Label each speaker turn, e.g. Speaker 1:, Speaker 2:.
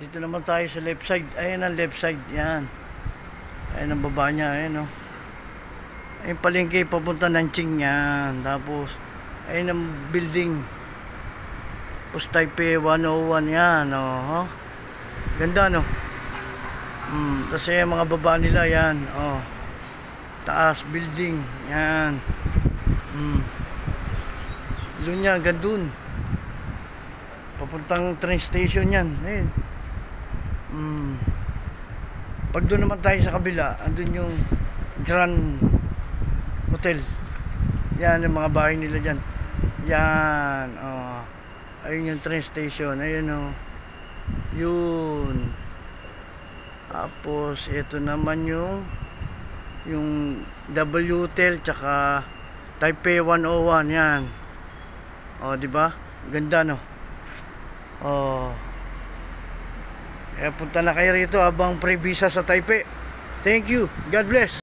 Speaker 1: Dito naman tayo sa left side. Ayan ang left side. Yan. Ayan ang baba niya. Ayan o. Ayan palengke papunta ng Ching yan. Tapos ayan ang building. Tapos Taipei 101 yan o. Ganda no. Tapos ayan mga baba nila yan o. Taas building. Yan. Doon yan. Gandun. Papuntang train station yan. Ayan. Pag doon naman tayo sa kabila, andun yung Grand Hotel. Yan yung mga bahay nila dyan. Yan. Ayun yung train station. Ayun o. Yun. Tapos ito naman yung W Hotel tsaka Taipei 101 yan. Di ba? Ganda no. Punta na kayo rito habang pre-visa sa Taipei. Thank you. God bless.